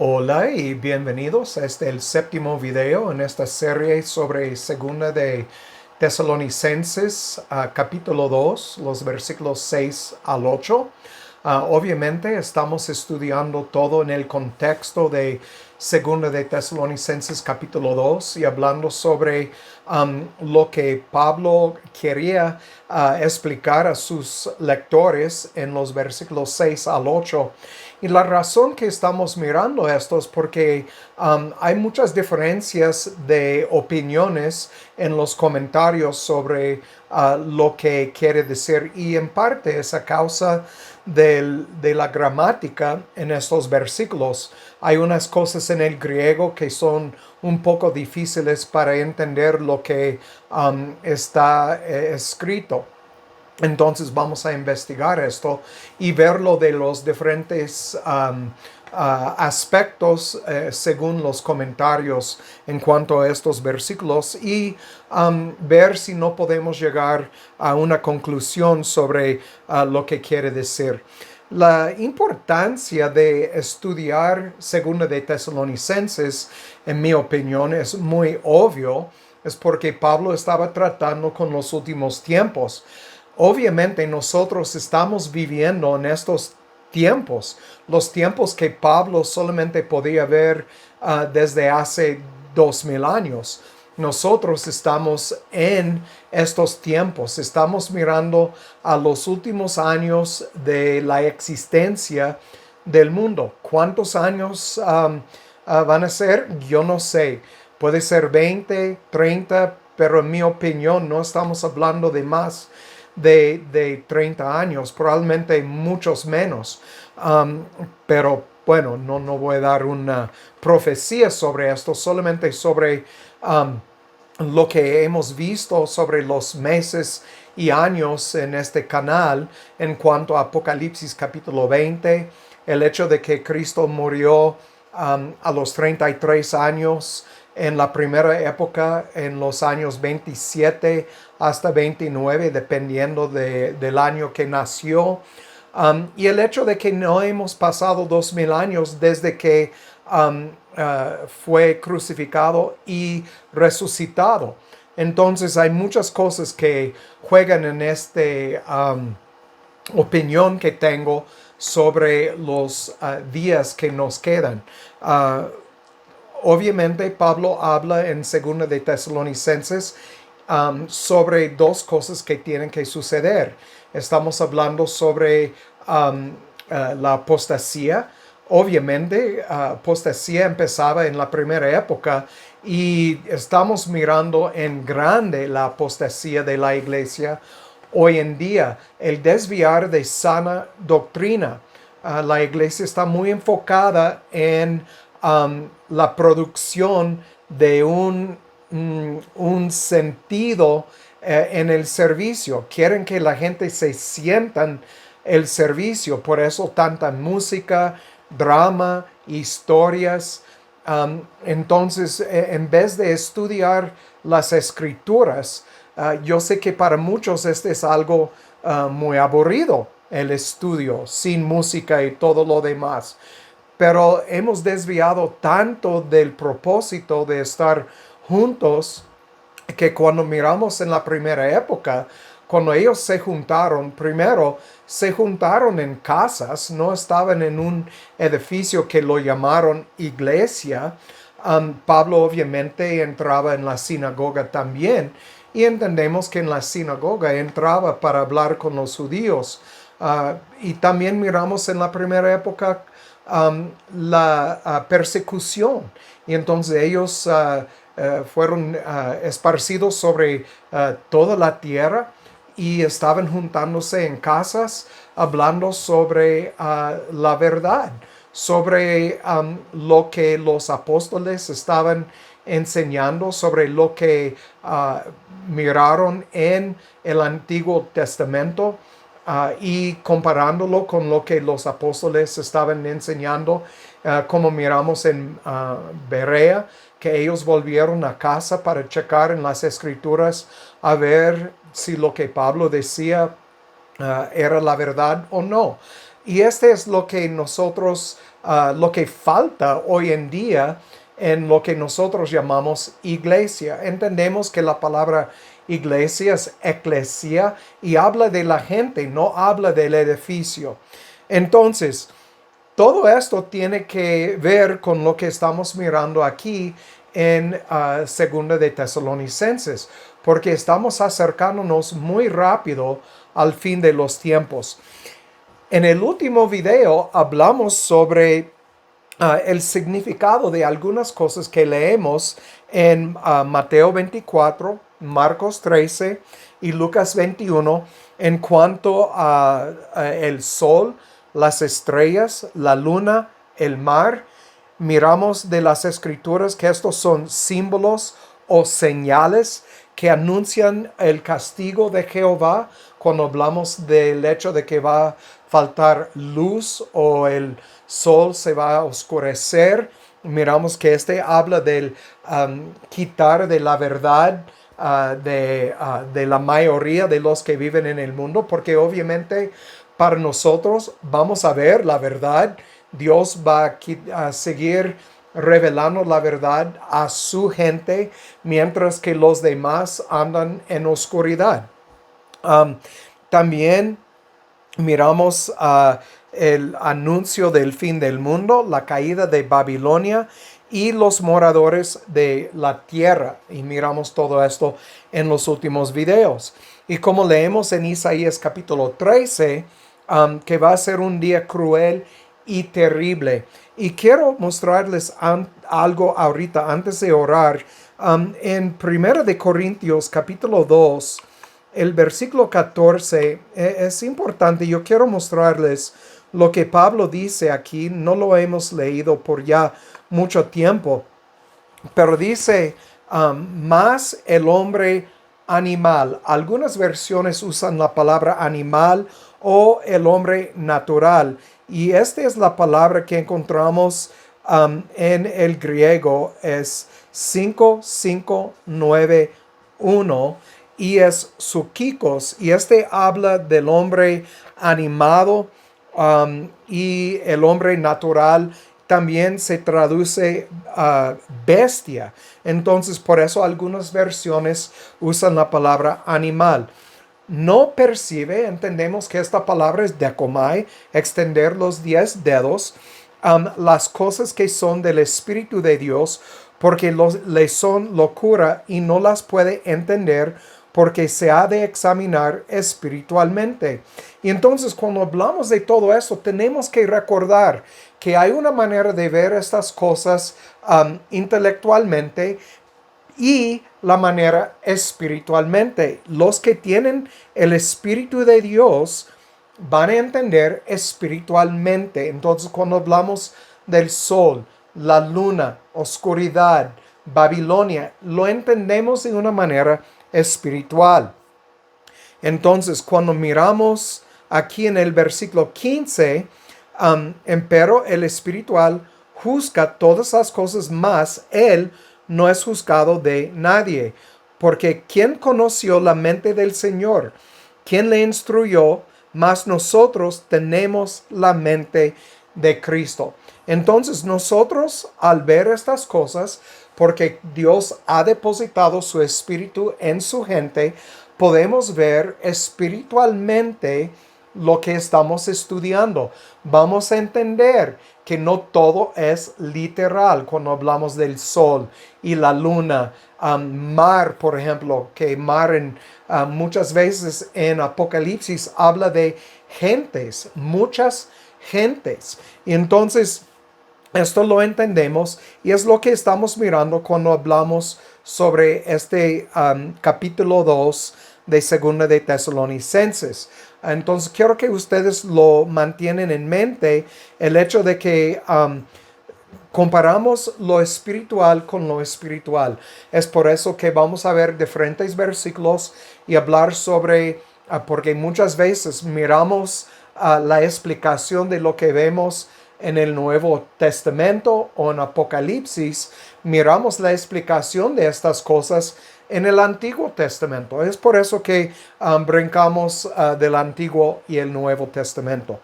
Hola y bienvenidos a el séptimo video en esta serie sobre Segunda de Tesalonicenses, capítulo 2, los versículos 6 al 8. Obviamente estamos estudiando todo en el contexto de Segunda de Tesalonicenses capítulo 2 y hablando sobre lo que Pablo quería explicar a sus lectores en los versículos 6 al 8. Y la razón que estamos mirando esto es porque hay muchas diferencias de opiniones en los comentarios sobre lo que quiere decir, y en parte es a causa de la gramática en estos versículos. Hay unas cosas en el griego que son un poco difíciles para entender lo que está escrito. Entonces vamos a investigar esto y verlo de los diferentes aspectos según los comentarios en cuanto a estos versículos, y ver si no podemos llegar a una conclusión sobre lo que quiere decir. La importancia de estudiar Segunda de Tesalonicenses, en mi opinión, es muy obvio. Es porque Pablo estaba tratando con los últimos tiempos. Obviamente nosotros estamos viviendo en estos tiempos, los tiempos que Pablo solamente podía ver desde hace 2000 años. Nosotros estamos en estos tiempos, estamos mirando a los últimos años de la existencia del mundo. ¿Cuántos años van a ser? Yo no sé. Puede ser 20, 30, pero en mi opinión no estamos hablando de más de 30 años, probablemente muchos menos. Pero bueno, no voy a dar una profecía sobre esto, solamente sobre lo que hemos visto sobre los meses y años en este canal en cuanto a Apocalipsis capítulo 20, el hecho de que Cristo murió a los 33 años en la primera época, en los años 27 hasta 29, dependiendo del año que nació. Y el hecho de que no hemos pasado 2000 años desde que fue crucificado y resucitado. Entonces hay muchas cosas que juegan en esta opinión que tengo sobre los días que nos quedan. Obviamente Pablo habla en Segunda de Tesalonicenses sobre dos cosas que tienen que suceder. Estamos hablando sobre la apostasía. Obviamente, apostasía empezaba en la primera época y estamos mirando en grande la apostasía de la iglesia hoy en día, el desviar de sana doctrina. La iglesia está muy enfocada en la producción de un sentido en el servicio. Quieren que la gente se sienta el servicio, por eso tanta música, drama, historias. Entonces, en vez de estudiar las escrituras, yo sé que para muchos este es algo muy aburrido, el estudio sin música y todo lo demás. Pero hemos desviado tanto del propósito de estar juntos que cuando miramos en la primera época, cuando ellos se juntaron, primero se juntaron en casas, no estaban en un edificio que lo llamaron iglesia. Pablo obviamente entraba en la sinagoga también, y entendemos que en la sinagoga entraba para hablar con los judíos. Y también miramos en la primera época la persecución, y entonces ellos fueron esparcidos sobre toda la tierra y estaban juntándose en casas hablando sobre la verdad, sobre lo que los apóstoles estaban enseñando, sobre lo que miraron en el Antiguo Testamento. Y comparándolo con lo que los apóstoles estaban enseñando, como miramos en Berea, que ellos volvieron a casa para checar en las escrituras a ver si lo que Pablo decía era la verdad o no. Y este es lo que nosotros, lo que falta hoy en día en lo que nosotros llamamos iglesia. Entendemos que la palabra iglesia es eclesia y habla de la gente, no habla del edificio. Entonces, todo esto tiene que ver con lo que estamos mirando aquí en Segunda de Tesalonicenses, porque estamos acercándonos muy rápido al fin de los tiempos. En el último video hablamos sobre el significado de algunas cosas que leemos en Mateo 24, Marcos 13 y Lucas 21 en cuanto a el sol, las estrellas, la luna, el mar. Miramos de las escrituras que estos son símbolos o señales que anuncian el castigo de Jehová cuando hablamos del hecho de que va a faltar luz o el sol se va a oscurecer. Miramos que habla del quitar de la verdad de la mayoría de los que viven en el mundo, porque obviamente para nosotros vamos a ver la verdad. Dios va a seguir revelando la verdad a su gente, mientras que los demás andan en oscuridad. También miramos el anuncio del fin del mundo, la caída de Babilonia y los moradores de la tierra. Y miramos todo esto en los últimos videos. Y como leemos en Isaías capítulo 13, que va a ser un día cruel y terrible. Y quiero mostrarles algo ahorita antes de orar. En 1 de Corintios capítulo 2, el versículo 14 es importante. Yo quiero mostrarles lo que Pablo dice aquí. No lo hemos leído por ya mucho tiempo, pero dice, más el hombre animal. Algunas versiones usan la palabra animal o el hombre natural. Y esta es la palabra que encontramos en el griego, es 5591 y es psuchikos. Y habla del hombre animado y el hombre natural también se traduce bestia. Entonces, por eso algunas versiones usan la palabra animal. No percibe, entendemos que esta palabra es dekomai, extender los 10 dedos, las cosas que son del Espíritu de Dios, porque le son locura y no las puede entender, porque se ha de examinar espiritualmente. Y entonces cuando hablamos de todo eso, tenemos que recordar que hay una manera de ver estas cosas intelectualmente y la manera espiritualmente. Los que tienen el Espíritu de Dios van a entender espiritualmente. Entonces, cuando hablamos del sol, la luna, oscuridad, Babilonia, lo entendemos de una manera espiritual. Entonces, cuando miramos aquí en el versículo 15, empero el espiritual juzga todas las cosas, más él no es juzgado de nadie, porque ¿quién conoció la mente del Señor? ¿Quién le instruyó? Mas nosotros tenemos la mente de Cristo. Entonces nosotros, al ver estas cosas, porque Dios ha depositado su espíritu en su gente, podemos ver espiritualmente lo que estamos estudiando. Vamos a entender que no todo es literal cuando hablamos del sol y la luna, mar, por ejemplo, que mar muchas veces en Apocalipsis habla de gentes, muchas gentes. Y entonces esto lo entendemos y es lo que estamos mirando cuando hablamos sobre este capítulo 2 de Segunda de Tesalonicenses. Entonces quiero que ustedes lo mantienen en mente, el hecho de que comparamos lo espiritual con lo espiritual. Es por eso que vamos a ver diferentes versículos y hablar sobre, porque muchas veces miramos la explicación de lo que vemos en el Nuevo Testamento o en Apocalipsis, miramos la explicación de estas cosas en el Antiguo Testamento. Es por eso que brincamos del Antiguo y el Nuevo Testamento.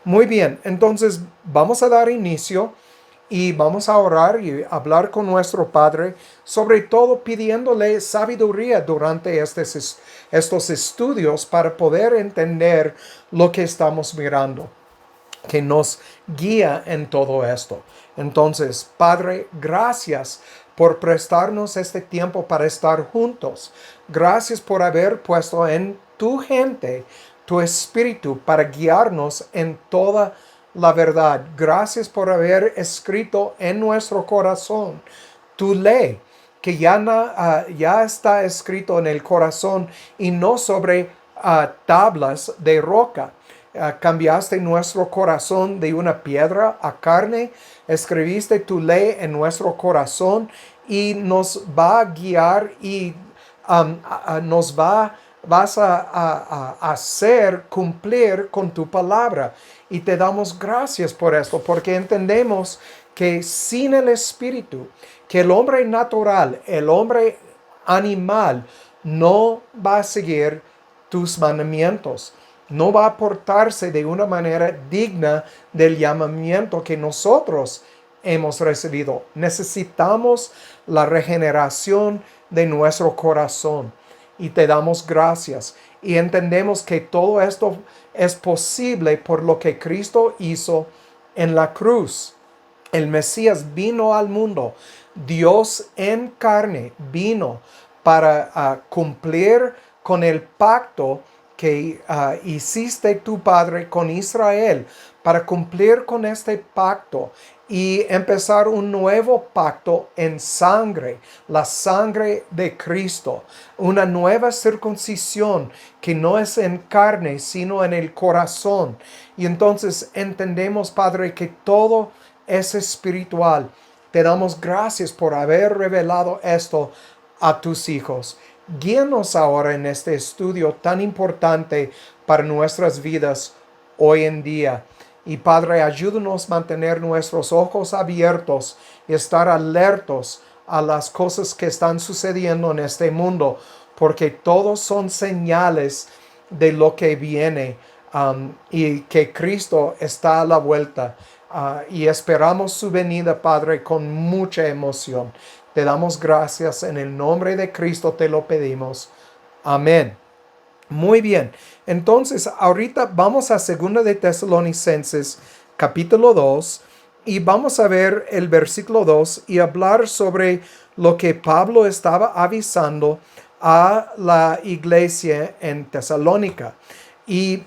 Muy bien, entonces vamos a dar inicio y vamos a orar y hablar con nuestro Padre, sobre todo pidiéndole sabiduría durante estos estudios para poder entender lo que estamos mirando, que nos guía en todo esto. Entonces, Padre, gracias por prestarnos este tiempo para estar juntos. Gracias por haber puesto en tu gente tu espíritu para guiarnos en toda la verdad. Gracias por haber escrito en nuestro corazón tu ley, que ya está escrito en el corazón y no sobre tablas de roca. Cambiaste nuestro corazón de una piedra a carne, escribiste tu ley en nuestro corazón y nos va a guiar y vas a hacer cumplir con tu palabra. Y te damos gracias por esto, porque entendemos que sin el Espíritu, que el hombre natural, el hombre animal, no va a seguir tus mandamientos, no va a portarse de una manera digna del llamamiento que nosotros hemos recibido. Necesitamos la regeneración de nuestro corazón y te damos gracias y entendemos que todo esto es posible por lo que Cristo hizo en la cruz. El Mesías vino al mundo, Dios en carne vino para cumplir con el pacto que hiciste tu Padre con Israel, para cumplir con este pacto y empezar un nuevo pacto en sangre, la sangre de Cristo, una nueva circuncisión que no es en carne, sino en el corazón. Y entonces entendemos, Padre, que todo es espiritual. Te damos gracias por haber revelado esto a tus hijos. Guíanos ahora en este estudio tan importante para nuestras vidas hoy en día. Y Padre, ayúdanos a mantener nuestros ojos abiertos y estar alertos a las cosas que están sucediendo en este mundo, porque todos son señales de lo que viene, y que Cristo está a la vuelta. Y esperamos su venida, Padre, con mucha emoción. Te damos gracias en el nombre de Cristo, te lo pedimos. Amén. Muy bien, entonces ahorita vamos a 2 de Tesalonicenses capítulo 2 y vamos a ver el versículo 2 y hablar sobre lo que Pablo estaba avisando a la iglesia en Tesalónica. Y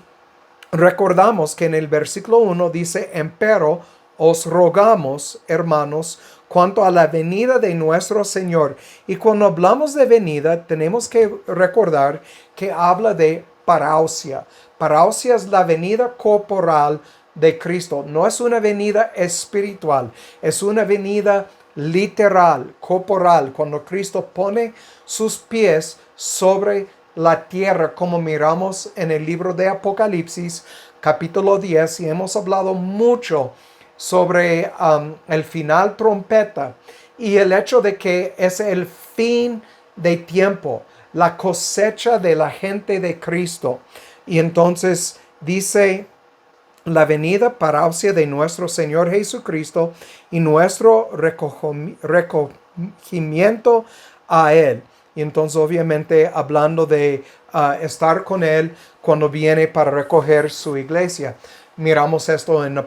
recordamos que en el versículo 1 dice: empero os rogamos, hermanos, cuanto a la venida de nuestro Señor. Y cuando hablamos de venida, tenemos que recordar que habla de parousia. Parousia es la venida corporal de Cristo. No es una venida espiritual, es una venida literal, corporal, cuando Cristo pone sus pies sobre la tierra, como miramos en el libro de Apocalipsis, capítulo 10, y hemos hablado mucho sobre el final trompeta y el hecho de que es el fin de tiempo, la cosecha de la gente de Cristo. Y entonces dice: la venida parousia de nuestro Señor Jesucristo y nuestro recogimiento a Él. Y entonces obviamente hablando de estar con Él cuando viene para recoger su iglesia. Miramos esto en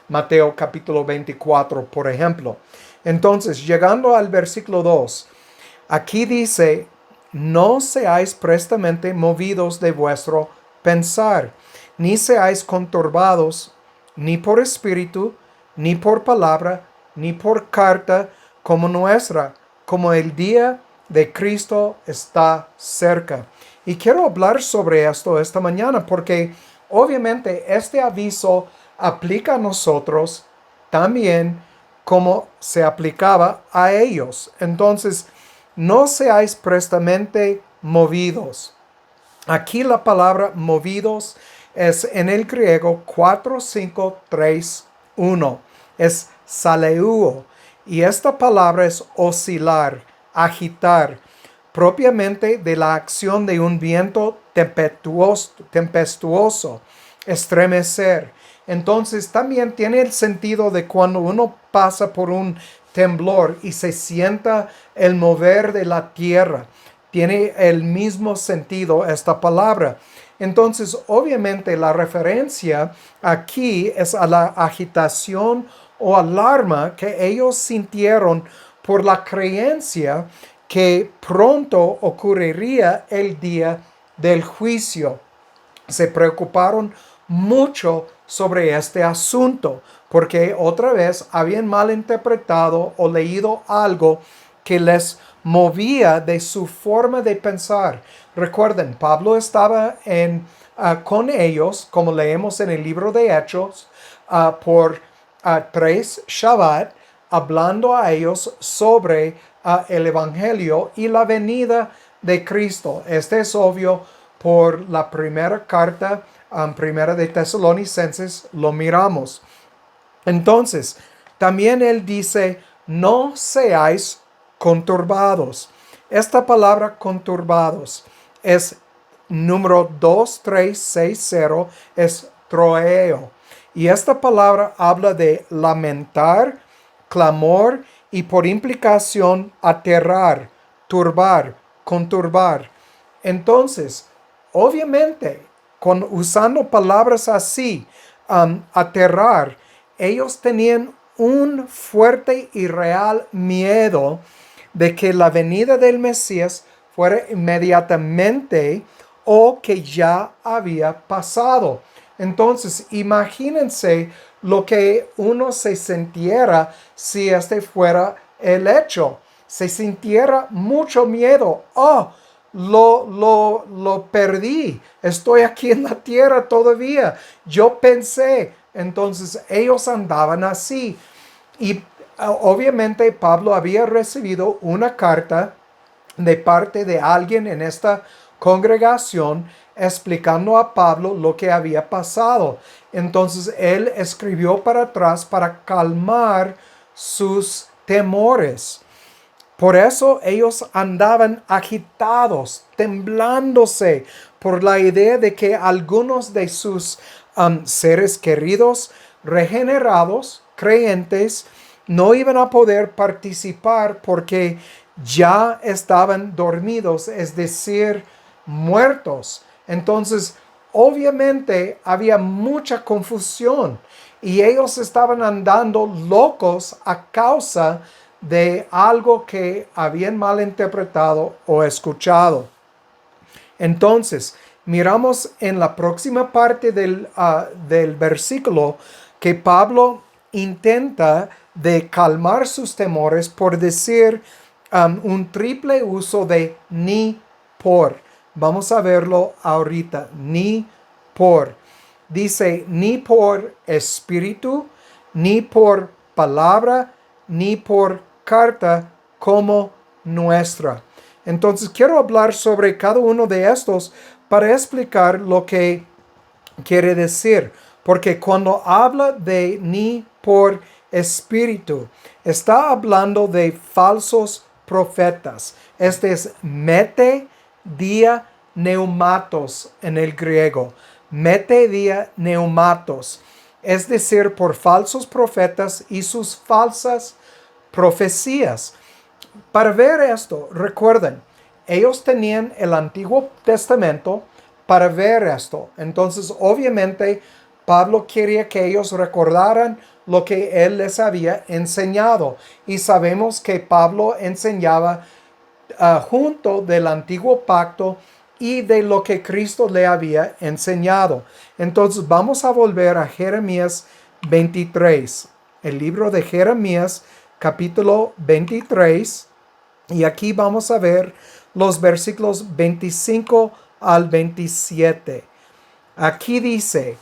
Mateo capítulo 24, por ejemplo. Entonces, llegando al versículo 2, aquí dice: no seáis prestamente movidos de vuestro pensar, ni seáis conturbados, ni por espíritu, ni por palabra, ni por carta como nuestra, como el día de Cristo está cerca. Y quiero hablar sobre esto esta mañana porque obviamente este aviso aplica a nosotros también como se aplicaba a ellos. Entonces, no seáis prestamente movidos. Aquí la palabra movidos es en el griego 4531. Es saleuo. Y esta palabra es oscilar, agitar, propiamente de la acción de un viento tempestuoso. estremecer. Entonces también tiene el sentido de cuando uno pasa por un temblor y se sienta el mover de la tierra. Tiene el mismo sentido esta palabra. Entonces, obviamente la referencia aquí es a la agitación o alarma que ellos sintieron por la creencia que pronto ocurriría el día del juicio. Se preocuparon mucho sobre este asunto porque otra vez habían malinterpretado o leído algo que les movía de su forma de pensar. Recuerden, Pablo estaba con ellos, como leemos en el libro de Hechos, por 3 Shabbat, hablando a ellos sobre el Evangelio y la venida de Cristo. Este es obvio por la primera carta, primera de Tesalonicenses, lo miramos. Entonces, también él dice, no seáis conturbados. Esta palabra conturbados es número 2360, es troeo. Y esta palabra habla de lamentar, clamor y por implicación aterrar, turbar, conturbar. Entonces, obviamente, usando palabras así, aterrar, ellos tenían un fuerte y real miedo de que la venida del Mesías fuera inmediatamente o que ya había pasado. Entonces, imagínense lo que uno se sintiera si este fuera el hecho. Se sintiera mucho miedo. Oh, lo perdí. Estoy aquí en la tierra todavía. Yo pensé. Entonces ellos andaban así. Y obviamente Pablo había recibido una carta de parte de alguien en esta congregación explicando a Pablo lo que había pasado. Entonces él escribió para atrás para calmar sus temores. Por eso ellos andaban agitados, temblándose por la idea de que algunos de sus seres queridos, regenerados, creyentes, no iban a poder participar porque ya estaban dormidos, es decir, muertos. Entonces, obviamente había mucha confusión y ellos estaban andando locos a causa de algo que habían malinterpretado o escuchado. Entonces, miramos en la próxima parte del versículo que Pablo intenta de calmar sus temores por decir un triple uso de ni por. Vamos a verlo ahorita. Ni por. Dice ni por espíritu, ni por palabra, ni por carta como nuestra. Entonces quiero hablar sobre cada uno de estos para explicar lo que quiere decir. Porque cuando habla de ni por espíritu, está hablando de falsos profetas. Este es mete dia neumatos en el griego. Mete dia neumatos. Es decir, por falsos profetas y sus falsas profecías. Para ver esto, recuerden, ellos tenían el Antiguo Testamento para ver esto. Entonces, obviamente, Pablo quería que ellos recordaran lo que él les había enseñado. Y sabemos que Pablo enseñaba junto del Antiguo Pacto y de lo que Cristo le había enseñado. Entonces, vamos a volver a Jeremías 23, el libro de Jeremías, capítulo 23. Y aquí vamos a ver los versículos 25 al 27. Aquí dice,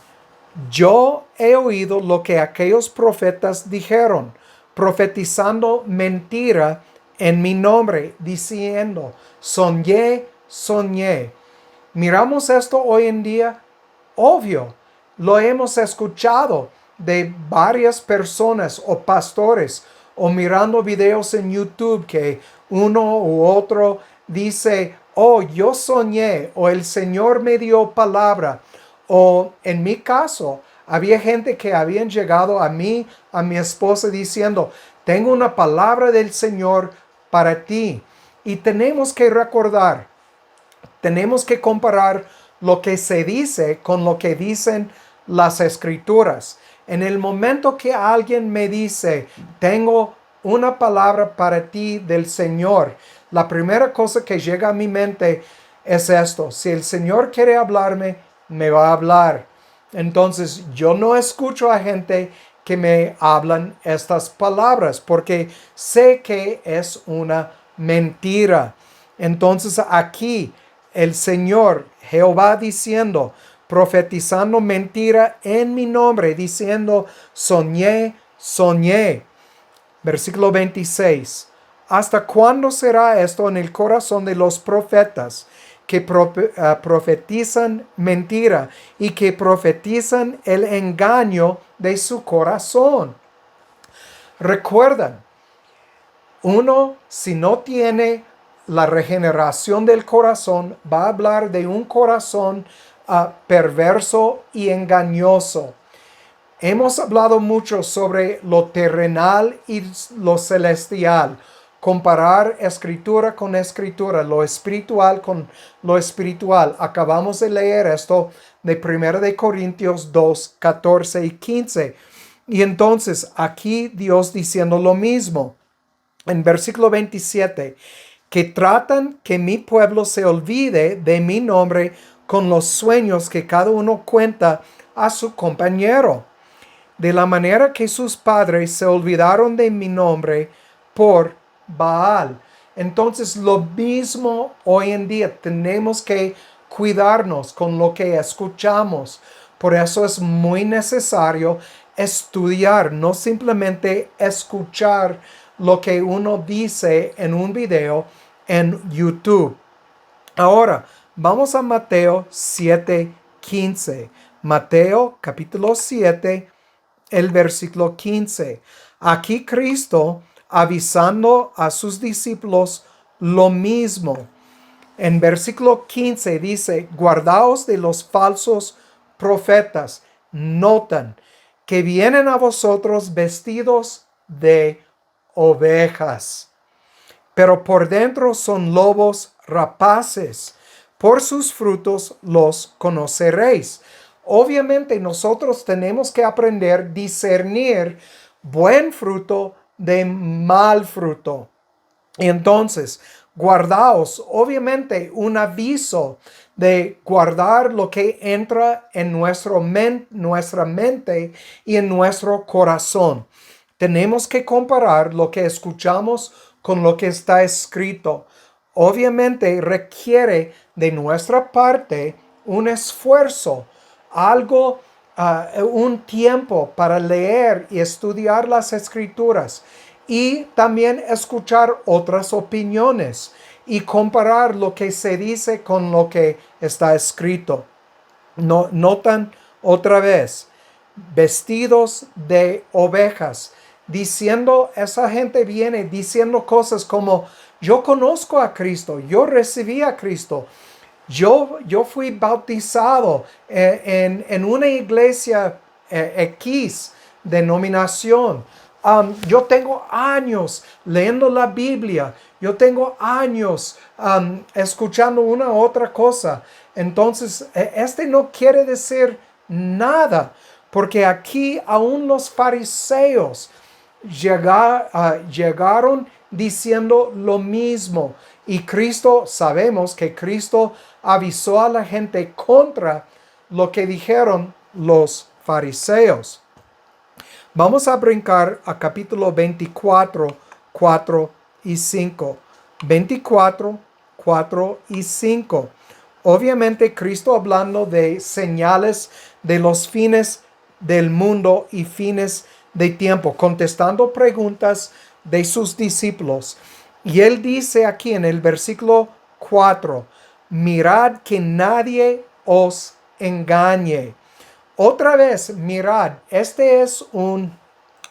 yo he oído lo que aquellos profetas dijeron, profetizando mentira en mi nombre, diciendo, soñé, soñé. Miramos esto hoy en día, obvio, lo hemos escuchado de varias personas o pastores o mirando videos en YouTube que uno u otro dice, oh, yo soñé o el Señor me dio palabra O en mi caso, había gente que habían llegado a mí, a mi esposa, diciendo, tengo una palabra del Señor para ti. Y tenemos que recordar, tenemos que comparar lo que se dice con lo que dicen las escrituras. En el momento que alguien me dice, tengo una palabra para ti del Señor, la primera cosa que llega a mi mente es esto: si el Señor quiere hablarme, me va a hablar. Entonces yo no escucho a gente que me hablan estas palabras porque sé que es una mentira. Entonces aquí el Señor Jehová diciendo, profetizando mentira en mi nombre, diciendo, soñé, soñé. Versículo 26. ¿Hasta cuándo será esto en el corazón de los profetas que profetizan mentira y que profetizan el engaño de su corazón? Recuerdan, uno, si no tiene la regeneración del corazón, va a hablar de un corazón perverso y engañoso. Hemos hablado mucho sobre lo terrenal y lo celestial, comparar escritura con escritura, lo espiritual con lo espiritual. Acabamos de leer esto de 1 de Corintios 2, 14 y 15. Y entonces aquí Dios diciendo lo mismo. En versículo 27, que tratan que mi pueblo se olvide de mi nombre con los sueños que cada uno cuenta a su compañero, de la manera que sus padres se olvidaron de mi nombre por Baal. Entonces lo mismo hoy en día, tenemos que cuidarnos con lo que escuchamos. Por eso es muy necesario estudiar, no simplemente escuchar lo que uno dice en un video en YouTube. Ahora, vamos a Mateo 7:15. Mateo capítulo 7, el versículo 15. Aquí Cristo avisando a sus discípulos lo mismo. En versículo 15 dice, guardaos de los falsos profetas. Notan que vienen a vosotros vestidos de ovejas, pero por dentro son lobos rapaces. Por sus frutos los conoceréis. Obviamente nosotros tenemos que aprender a discernir buen fruto de mal fruto. Entonces, guardaos, obviamente un aviso de guardar lo que entra en nuestra mente y en nuestro corazón. Tenemos que comparar lo que escuchamos con lo que está escrito. Obviamente requiere de nuestra parte un esfuerzo, algo, un tiempo para leer y estudiar las escrituras y también escuchar otras opiniones y comparar lo que se dice con lo que está escrito. Notan otra vez, vestidos de ovejas, diciendo, esa gente viene diciendo cosas como, yo conozco a Cristo, yo recibí a Cristo, yo fui bautizado en una iglesia X denominación. Yo tengo años leyendo la Biblia. Yo tengo años escuchando una otra cosa. Entonces, este no quiere decir nada, porque aquí aún los fariseos llegaron diciendo lo mismo. Y Cristo, sabemos que Cristo avisó a la gente contra lo que dijeron los fariseos. Vamos a brincar a capítulo 24, 4 y 5. 24, 4 y 5. Obviamente Cristo hablando de señales de los fines del mundo y fines de tiempo, contestando preguntas de sus discípulos. Y él dice aquí en el versículo 4, mirad que nadie os engañe. Otra vez, mirad, este es un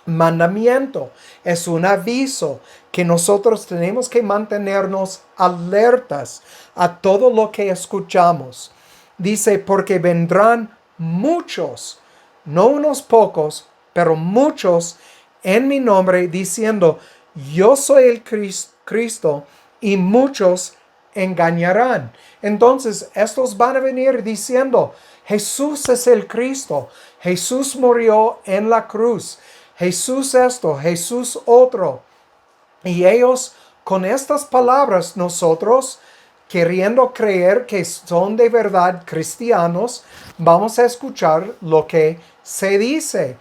mandamiento, es un aviso que nosotros tenemos que mantenernos alertas a todo lo que escuchamos. Dice, porque vendrán muchos, no unos pocos, pero muchos en mi nombre, diciendo, yo soy el Cristo, y muchos engañarán. Entonces, estos van a venir diciendo, Jesús es el Cristo, Jesús murió en la cruz, Jesús esto, Jesús otro. Y ellos, con estas palabras, nosotros, queriendo creer que son de verdad cristianos, vamos a escuchar lo que se dice.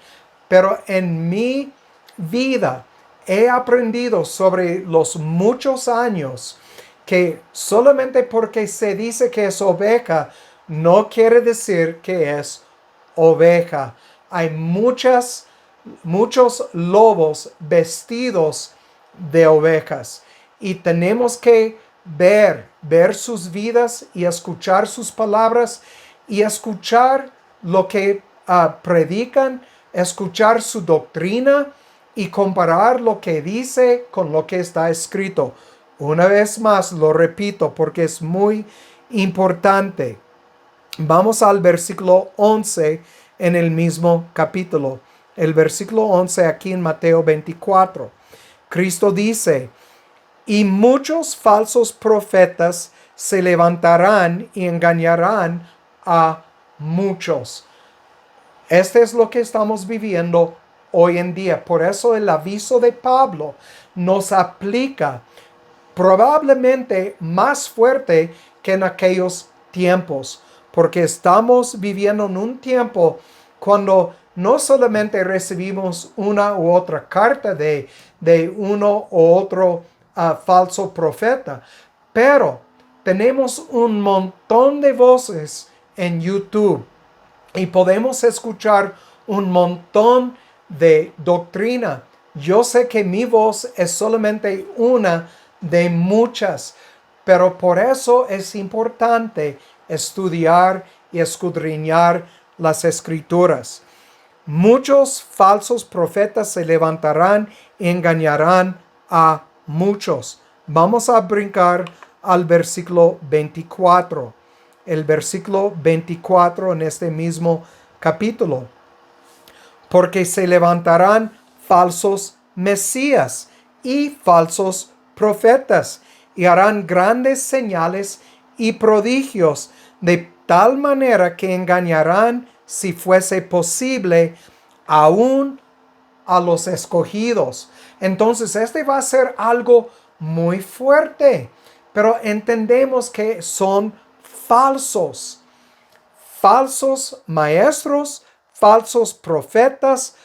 Pero en mi vida he aprendido sobre los muchos años que solamente porque se dice que es oveja, no quiere decir que es oveja. Hay muchos lobos vestidos de ovejas y tenemos que ver sus vidas y escuchar sus palabras y escuchar lo que predican, escuchar su doctrina y comparar lo que dice con lo que está escrito. Una vez más lo repito porque es muy importante. Vamos al versículo 11 en el mismo capítulo. El versículo 11 aquí en Mateo 24. Cristo dice, y muchos falsos profetas se levantarán y engañarán a muchos. Este es lo que estamos viviendo hoy en día. Por eso el aviso de Pablo nos aplica probablemente más fuerte que en aquellos tiempos, porque estamos viviendo en un tiempo cuando no solamente recibimos una u otra carta de uno u otro falso profeta, pero tenemos un montón de voces en YouTube y podemos escuchar un montón de doctrina. Yo sé que mi voz es solamente una de muchas, pero por eso es importante estudiar y escudriñar las escrituras. Muchos falsos profetas se levantarán y engañarán a muchos. Vamos a brincar al versículo 24. El versículo 24 en este mismo capítulo. Porque se levantarán falsos mesías y falsos profetas y harán grandes señales y prodigios de tal manera que engañarán, si fuese posible, aún a los escogidos. Entonces este va a ser algo muy fuerte, pero entendemos que son falsos maestros, falsos profetas,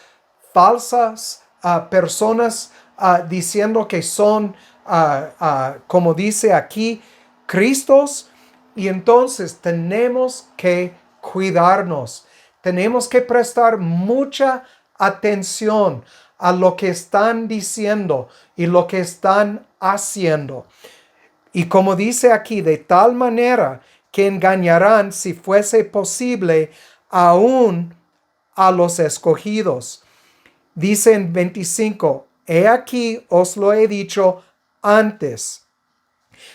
falsas personas diciendo que son, como dice aquí, Cristos. Y entonces tenemos que cuidarnos. Tenemos que prestar mucha atención a lo que están diciendo y lo que están haciendo. Y como dice aquí, de tal manera que engañarán, si fuese posible, aún a los escogidos. Dice en 25, he aquí os lo he dicho antes.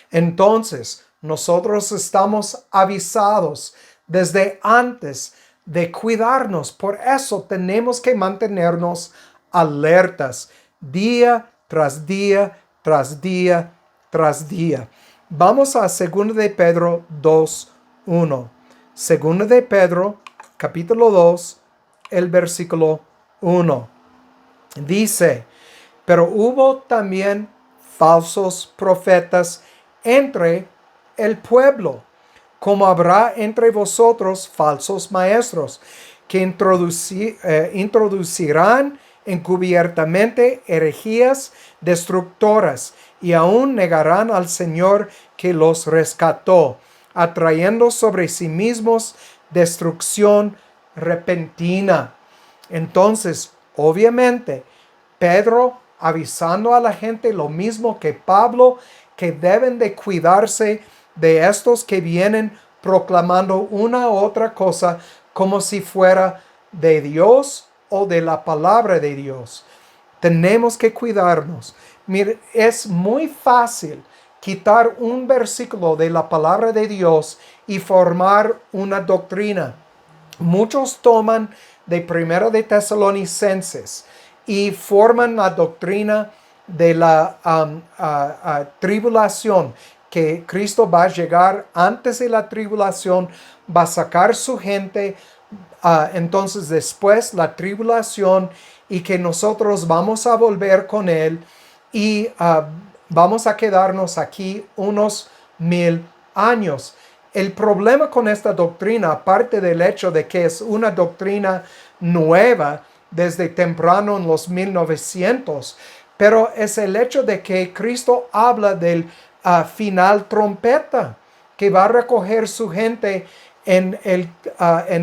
Entonces, nosotros estamos avisados desde antes de cuidarnos. Por eso tenemos que mantenernos alertas día tras día, tras día, tras día. Vamos a 2 de Pedro 2:1. 2 de Pedro, capítulo 2, el versículo 1. Dice, pero hubo también falsos profetas entre el pueblo, como habrá entre vosotros falsos maestros, que introducirán encubiertamente herejías destructoras, y aún negarán al Señor que los rescató, atrayendo sobre sí mismos destrucción repentina. Entonces, obviamente, Pedro avisando a la gente lo mismo que Pablo, que deben de cuidarse de estos que vienen proclamando una u otra cosa como si fuera de Dios o de la palabra de Dios. Tenemos que cuidarnos. Mire, es muy fácil quitar un versículo de la palabra de Dios y formar una doctrina. Muchos toman de Primera de Tesalonicenses y forman la doctrina de la tribulación, que Cristo va a llegar antes de la tribulación, va a sacar su gente, entonces después la tribulación, y que nosotros vamos a volver con Él y vamos a quedarnos aquí unos 1000 años. El problema con esta doctrina, aparte del hecho de que es una doctrina nueva desde temprano en los 1900, pero es el hecho de que Cristo habla del final trompeta, que va a recoger su gente en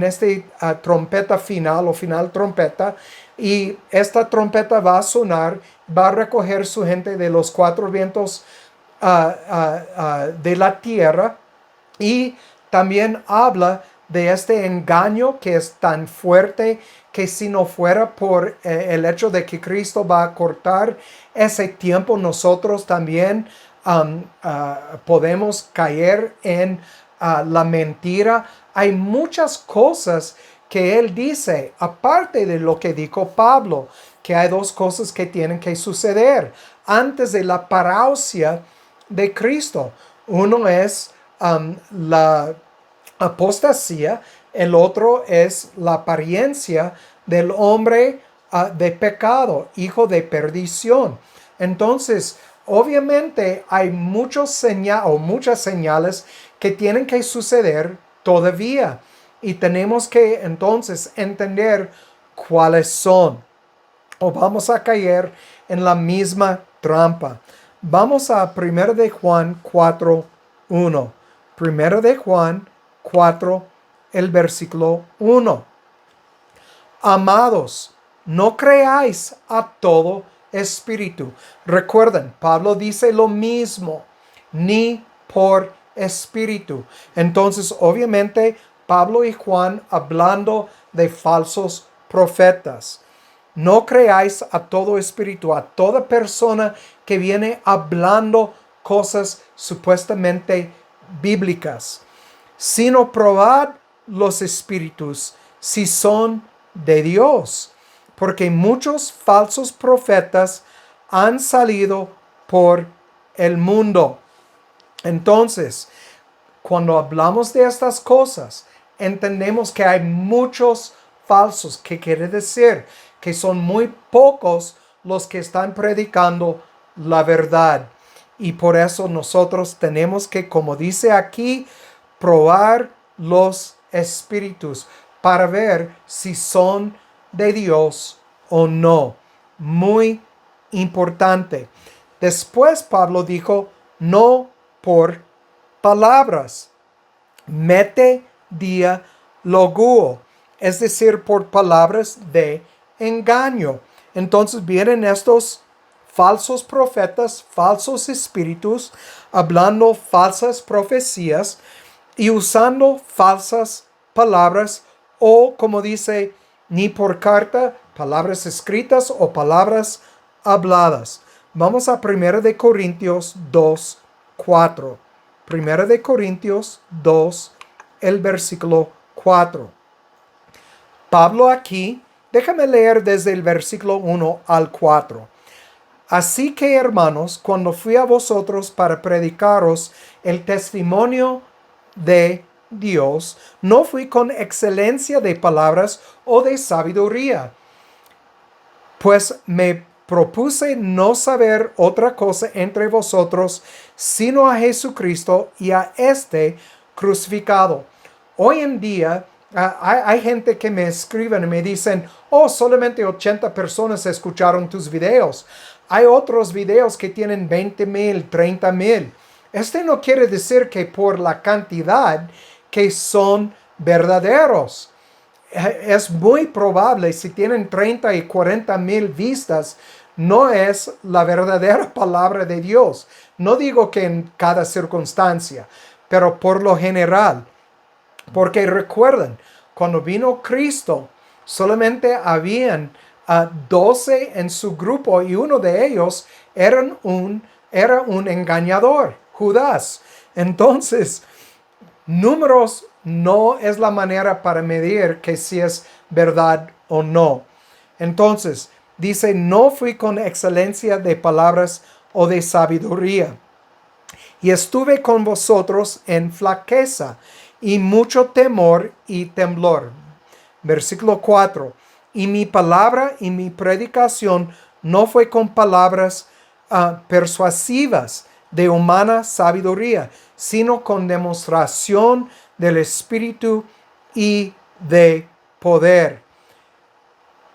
este trompeta final o final trompeta, y esta trompeta va a sonar, va a recoger su gente de los cuatro vientos de la tierra. Y también habla de este engaño que es tan fuerte que si no fuera por el hecho de que Cristo va a cortar ese tiempo, nosotros también podemos caer en la mentira. Hay muchas cosas que él dice, aparte de lo que dijo Pablo, que hay dos cosas que tienen que suceder antes de la parousia de Cristo. Uno es la apostasía, el otro es la apariencia del hombre de pecado, hijo de perdición. Entonces, obviamente hay muchas señales que tienen que suceder todavía, y tenemos que entonces entender cuáles son, o vamos a caer en la misma trampa. Vamos a 1 de Juan 4:1. 1 de Juan 4, el versículo 1. Amados, no creáis a todo espíritu. Recuerden, Pablo dice lo mismo, ni por espíritu. Entonces, obviamente, Pablo y Juan hablando de falsos profetas. No creáis a todo espíritu, a toda persona que viene hablando cosas supuestamente bíblicas, sino probad los espíritus si son de Dios, porque muchos falsos profetas han salido por el mundo. Entonces, cuando hablamos de estas cosas, entendemos que hay muchos falsos, que quiere decir que son muy pocos los que están predicando la verdad. Y por eso nosotros tenemos que, como dice aquí, probar los espíritus para ver si son de Dios o no. Muy importante. Después Pablo dijo, no por palabras, mete dia loguo, es decir, por palabras de engaño. Entonces vienen estos falsos profetas, falsos espíritus, hablando falsas profecías y usando falsas palabras, o como dice, ni por carta, palabras escritas o palabras habladas. Vamos a 1 de Corintios 2:4. 1 de Corintios 2, el versículo 4. Pablo aquí, déjame leer desde el versículo 1 al 4. Así que, hermanos, cuando fui a vosotros para predicaros el testimonio de Dios, no fui con excelencia de palabras o de sabiduría, pues me propuse no saber otra cosa entre vosotros, sino a Jesucristo y a este crucificado. Hoy en día, hay gente que me escriben y me dicen, oh, solamente 80 personas escucharon tus videos. Hay otros videos que tienen 20,000, 30,000. Este no quiere decir que por la cantidad que son verdaderos. Es muy probable, si tienen 30 y 40,000 vistas, no es la verdadera palabra de Dios. No digo que en cada circunstancia, pero por lo general. Porque recuerden, cuando vino Cristo, solamente habían 12 en su grupo, y uno de ellos era un engañador, Judas. Entonces, números no es la manera para medir que si es verdad o no. Entonces, dice, no fui con excelencia de palabras o de sabiduría, y estuve con vosotros en flaqueza y mucho temor y temblor. Versículo 4. Y mi palabra y mi predicación no fue con palabras persuasivas de humana sabiduría, sino con demostración del Espíritu y de poder.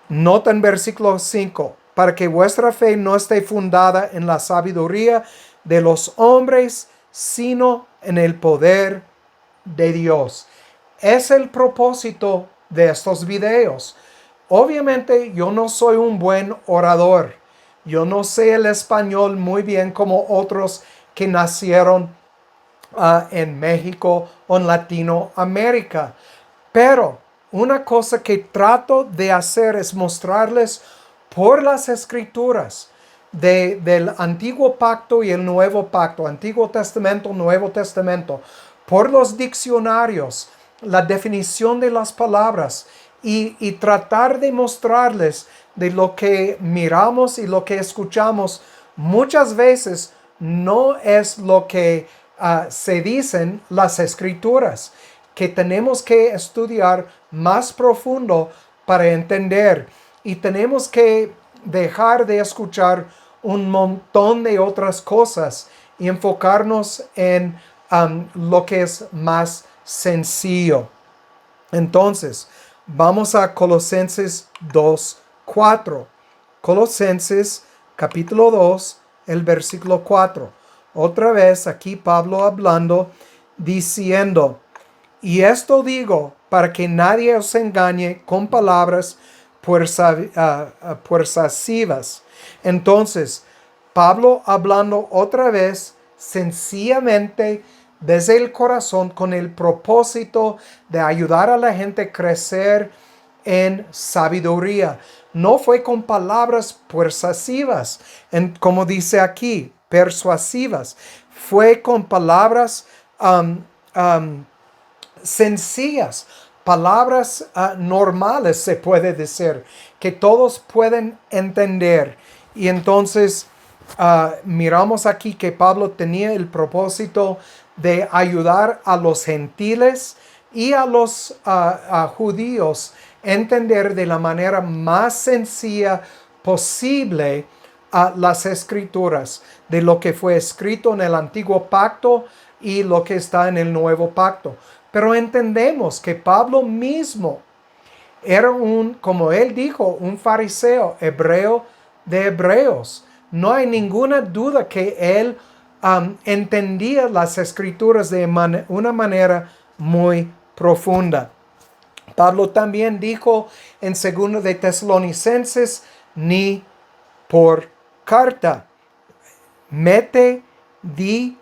Nota en versículo 5, para que vuestra fe no esté fundada en la sabiduría de los hombres, sino en el poder de Dios. Es el propósito de estos videos. Obviamente yo no soy un buen orador. Yo no sé el español muy bien como otros que nacieron en México o en Latinoamérica. Pero una cosa que trato de hacer es mostrarles por las escrituras del Antiguo Pacto y el Nuevo Pacto, Antiguo Testamento, Nuevo Testamento, por los diccionarios, la definición de las palabras y tratar de mostrarles de lo que miramos y lo que escuchamos muchas veces no es lo que se dicen las escrituras, que tenemos que estudiar más profundo para entender, y tenemos que dejar de escuchar un montón de otras cosas y enfocarnos en lo que es más sencillo. Entonces, vamos a Colosenses 2:4. Colosenses capítulo 2, el versículo 4. Otra vez aquí Pablo hablando, diciendo, y esto digo para que nadie os engañe con palabras persuasivas. Entonces, Pablo hablando otra vez sencillamente desde el corazón con el propósito de ayudar a la gente a crecer en sabiduría. No fue con palabras persuasivas, como dice aquí, persuasivas. Fue con palabras sencillas, palabras normales, se puede decir, que todos pueden entender. Y entonces miramos aquí que Pablo tenía el propósito de ayudar a los gentiles y a los judíos a entender de la manera más sencilla posible las escrituras, de lo que fue escrito en el antiguo pacto y lo que está en el nuevo pacto. Pero entendemos que Pablo mismo era como él dijo, un fariseo, hebreo de hebreos. No hay ninguna duda que él entendía las escrituras de una manera muy profunda. Pablo también dijo en 2 de Tesalonicenses, ni por carta, mete di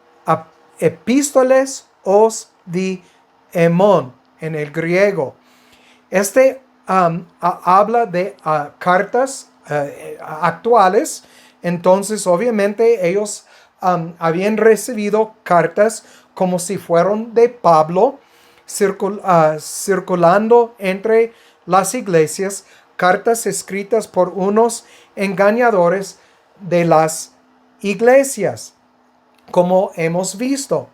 epístoles os di emon en el griego. Habla de cartas actuales. Entonces obviamente ellos habían recibido cartas como si fueran de Pablo, circulando entre las iglesias, cartas escritas por unos engañadores de las iglesias, como hemos visto.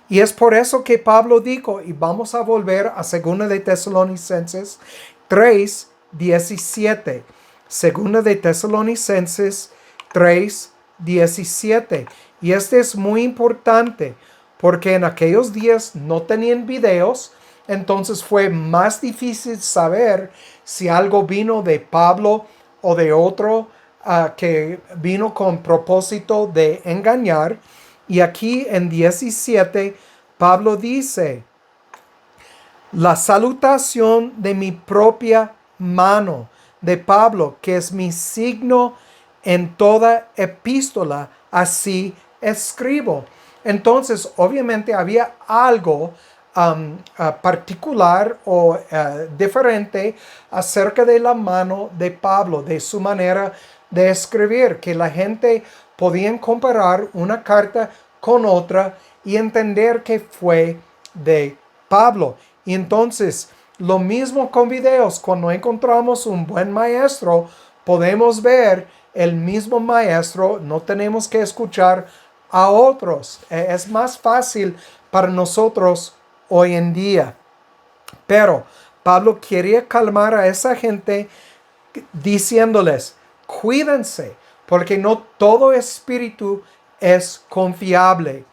Y es por eso que Pablo dijo, y vamos a volver a 2 de Tesalonicenses 3:17. 2 de Tesalonicenses 3:17. Y este es muy importante porque en aquellos días no tenían videos, entonces fue más difícil saber si algo vino de Pablo o de otro que vino con propósito de engañar. Y aquí en 17, Pablo dice, la salutación de mi propia mano, de Pablo, que es mi signo en toda epístola, así escribo. Entonces, obviamente había algo particular o diferente acerca de la mano de Pablo, de su manera de escribir, que la gente podía comparar una carta con otra y entender que fue de Pablo. Y entonces, lo mismo con videos. Cuando encontramos un buen maestro, podemos ver el mismo maestro. No tenemos que escuchar a otros. Es más fácil para nosotros hoy en día. Pero Pablo quería calmar a esa gente diciéndoles, cuídense, porque no todo espíritu es confiable.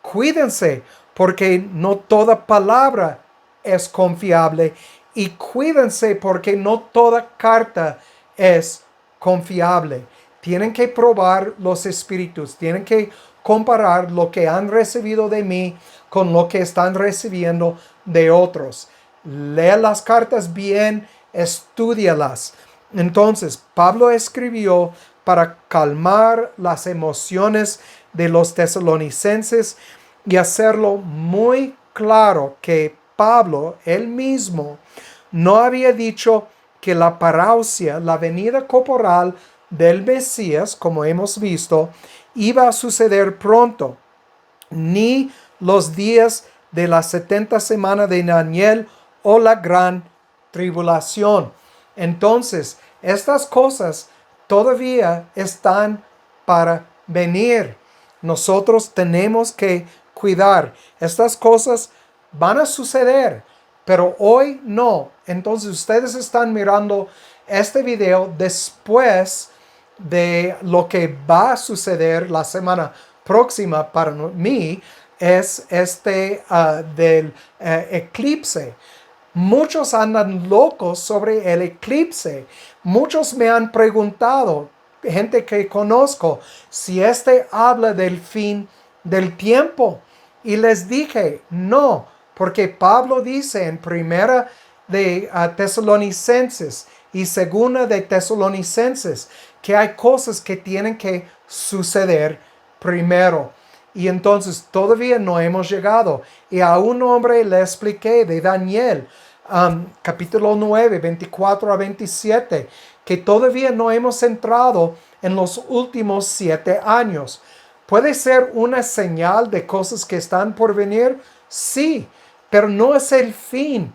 Cuídense, porque no toda palabra es confiable. Y cuídense, porque no toda carta es confiable. Tienen que probar los espíritus, tienen que comparar lo que han recibido de mí con lo que están recibiendo de otros. Lea las cartas bien, estúdialas. Entonces, Pablo escribió para calmar las emociones de los tesalonicenses y hacerlo muy claro que Pablo, él mismo, no había dicho que la parousia, la venida corporal del Mesías, como hemos visto, iba a suceder pronto, ni los días de la 70 semana de Daniel o la gran tribulación. Entonces, estas cosas todavía están para venir. Nosotros tenemos que cuidar. Estas cosas van a suceder, pero hoy no. Entonces, ustedes están mirando este video después de lo que va a suceder la semana próxima para mí es del eclipse. Muchos andan locos sobre el eclipse. Muchos me han preguntado, gente que conozco, si habla del fin del tiempo. Y les dije, no, porque Pablo dice en primera de Tesalonicenses y segunda de Tesalonicenses que hay cosas que tienen que suceder primero. Y entonces todavía no hemos llegado. Y a un hombre le expliqué de Daniel, capítulo 9, 24 a 27, que todavía no hemos entrado en los últimos 7 años. ¿Puede ser una señal de cosas que están por venir? Sí, pero no es el fin.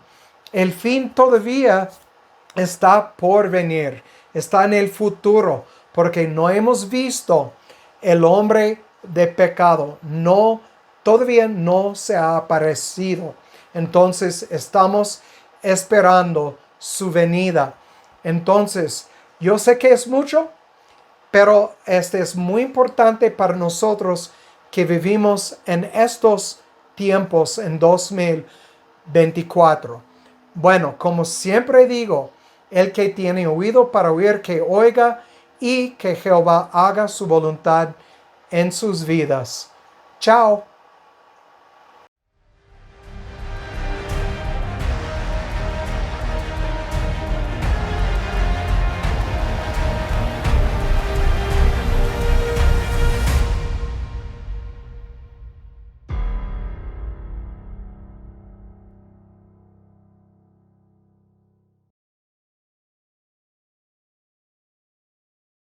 El fin todavía está por venir, está en el futuro, porque no hemos visto el hombre de pecado, no, todavía no se ha aparecido. Entonces estamos esperando su venida. Entonces, yo sé que es mucho, pero es muy importante para nosotros que vivimos en estos tiempos en 2024. Bueno, como siempre digo, el que tiene oído para oír, que oiga, y que Jehová haga su voluntad en sus vidas. Chao.